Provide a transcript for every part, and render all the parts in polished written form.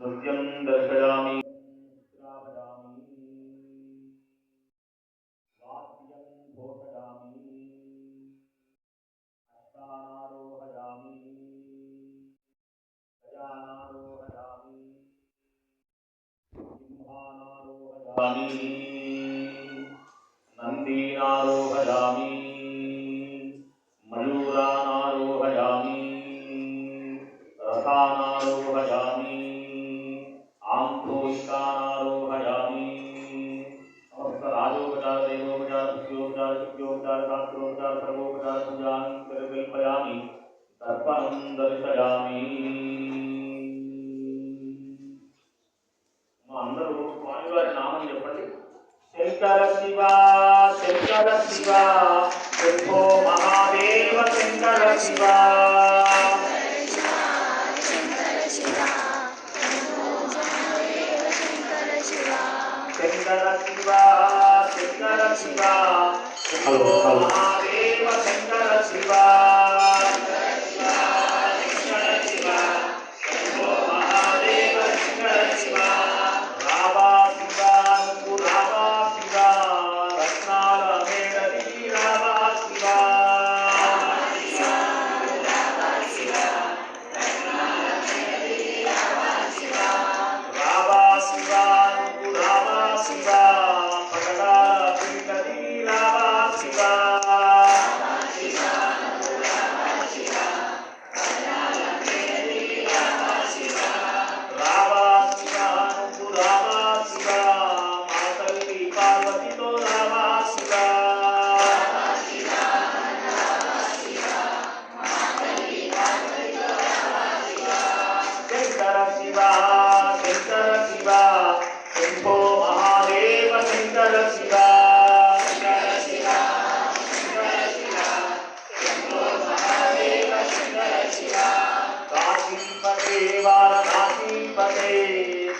नृत्यं दर्शयामि श्रावयामि वाद्यं घोषयामि अष्टानारोहयामि गजानारोहयामि सिंहानारोहयामि नन्दीनारोहयामि मयूरानारोहयामि रथानारोहयामि आंतोष्टानारोहयामि समस्त राजोपचार देवोपचार पुष्योपचार शुक्योपचार शास्त्रोपचार सर्वोपचार पूजानि कल्पयामि तर्पणं दर्शयामि అందరూ స్వామివారి నామం చెప్పండి. శంకర శివ శంకర శివ శంభో మహాదేవ శంకర శివ శంకర శివ శంకర శివ శంభో మహాదేవ శంకర శివ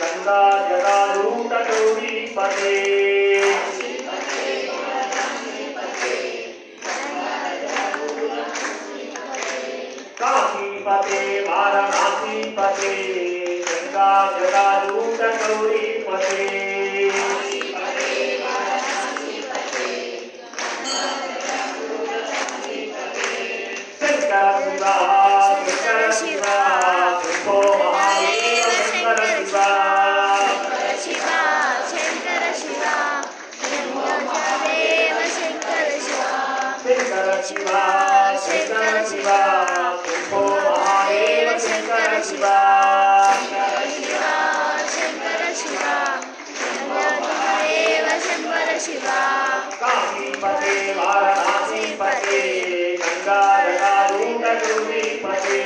गंगा जटाजूट गौरीपते काशीपते वाराणसीपते गंगा जटाजूट गौरीपते शंकर शिवा शंकर शिवा शंभो महादेव शंकर शिवा शंकर शिवा शंकर शिवा शंभो महादेव शंकर शिवा शंकर शिवा काशीपते वाराणसीपते गंगा जटाजूट गौरीपते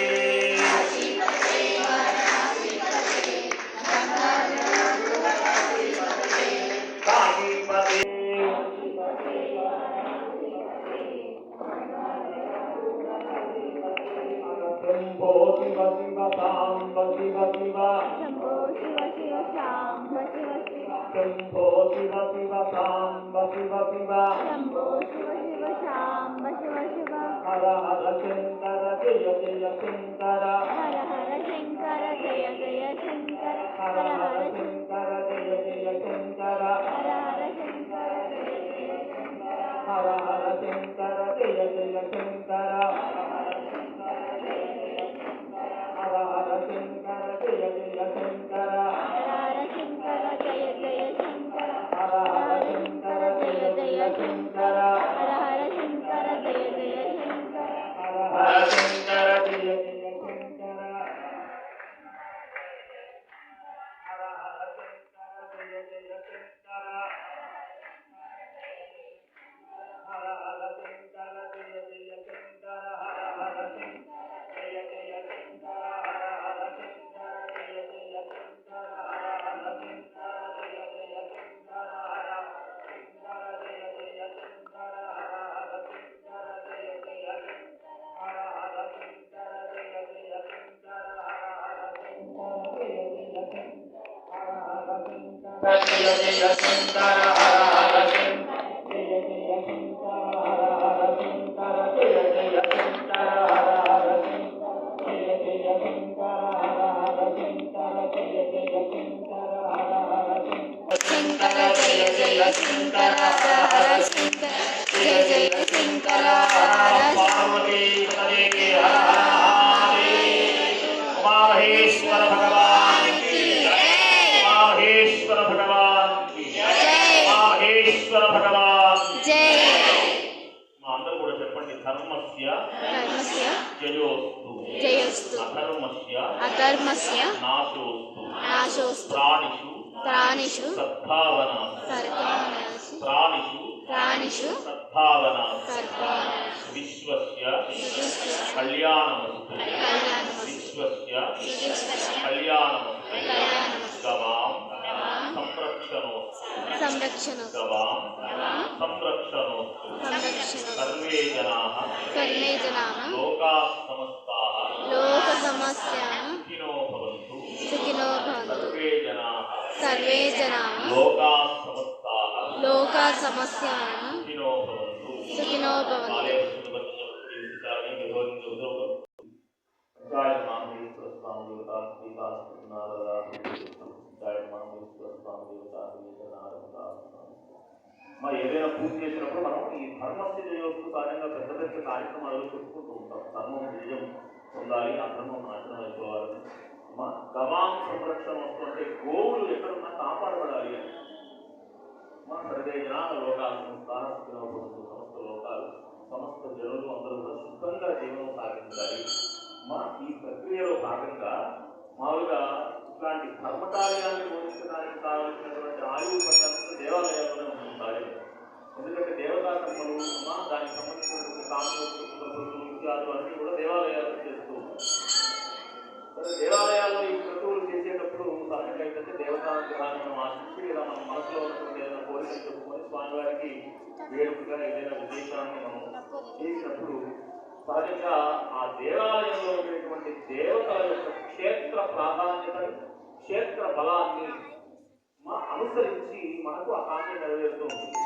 शंभो शिव शिव सांब शिव शिव शंभो शिव शिव सांब शिव शिव शंभो शिव शिव सांब शिव शिव शंभो शिव शिव सांब शिव शिव हर हर शंकर जय जय शंकर हर हर शंकर जय जय शंकर हर हर शंकर जय जय शंकर हर हर शंकर जय जय शंकर हर हर शंकर जय जय शंकर हर हर शंकर जय जय शंकर हर हर शंकर जय जय शंकर हर हर शंकर जय जय शंकर हर हर शंकर जय जय शंकर हर हर शंकर जय जय शंकर हर हर शंकर जय जय शंकर हर हर शंकर जय जय शंकर हर हर शंकर जय जय शंकर हर हर शंकर जय जय शंकर हर हर शंकर जय जय शंकर हर शंकर जय जय शंकर हर हर शंकर जय जय शंकर हर हर शंकर जय जय शंकर हर हर शंकर जय जय शंकर हर हर शंकर जय जय शंकर हर हर शंकर जय जय शंकर हर हर शंकर जय जय शंकर हर हर शंकर హర శంకర జయ జయ శంకర హర పార్వతీ పదే హర హర మహాదేవ్. ఉమామహేశ్వర భగవాన్ కి జై. ఉమామహేశ్వర భగవాన్ కి జై. ఉమామహేశ్వర భగవాన్ జై. మా అందరూ కూడా చెప్పండి. ధర్మస్య ధర్మస్య జయోస్తు జయోస్తు అధర్మస్య అధర్మస్య నాశోస్తు నాశోస్తు ప్రాణిషు ప్రాణిషు సద్భావనాస్తు సర్వనాశి ప్రాణిషు ప్రాణిషు సద్భావనాస్తు సర్వనాశి విశ్వస్య కళ్యాణమస్తు కళ్యాణమస్తు విశ్వస్య విశ్వస్య కళ్యాణమస్తు కళ్యాణమస్తు గవాం సంరక్షణోస్తు సంరక్షణోస్తు గవాం సంరక్షణోస్తు సంరక్షణోస్తు సర్వే జనాః సర్వే జనాః లోకాః సమస్తాః లోక సమస్యాః సుఖినో భవంతు సుఖినో భవంతు సర్వే జనాః సర్వే జనాః లోకాః సమస్తాః లోక సమస్యాః సుఖినో భవంతు. సుఖినో భవంతు. ఏదైనా పూజ చేసినప్పుడు మనం ఈ ధర్మస్య జయోస్తు కార్యంగా పెద్ద పెద్ద కార్యక్రమాలు చెప్పుకుంటూ ఉంటాం. ధర్మం విజయం పొందాలి, ఆ ధర్మం నాశనం అయిపోవాలి. గవాం సంరక్షణ వస్తుంటే గోవులు ఎక్కడున్నా కాపాడబడాలి అని. సర్వే జనాల లోకాలు సమస్త లోకాలు సమస్త జనులు అందరూ కూడా సుఖంగా జీవనం సాగించాలి. ఈ ప్రక్రియలో భాగంగా మామూలుగా ఇట్లాంటి ధర్మకార్యాన్ని బోధించడానికి కావాల్సినటువంటి ఆయువు పట్టణంలో దేవాలయాల్లోనే ఉంటుంది కార్యం. ఎందుకంటే దేవతా కర్మలు దానికి సంబంధించినటువంటి కామలు ఇత్యాదులు అన్నీ కూడా దేవాలయాల్లో చేస్తూ ఉంటారు. దేవాలయాల్లో ఈ క్రతువులు చేసేటప్పుడు సహజంగా ఏంటంటే దేవతా విగ్రహాన్ని మనం ఆశించి ఇలా మన మనసులో ఉన్నటువంటి ఏదైనా కోరికలు చెప్పుకొని స్వామివారికి వేడుకగా ఏదైనా విశేషాన్ని మనం చేసినప్పుడు సహజంగా ఆ దేవాలయంలో ఉండేటువంటి దేవతల యొక్క క్షేత్ర ప్రాధాన్యతని క్షేత్ర బలాన్ని అనుసరించి మనకు ఆ కార్యం నెరవేరుతూ ఉంటుంది.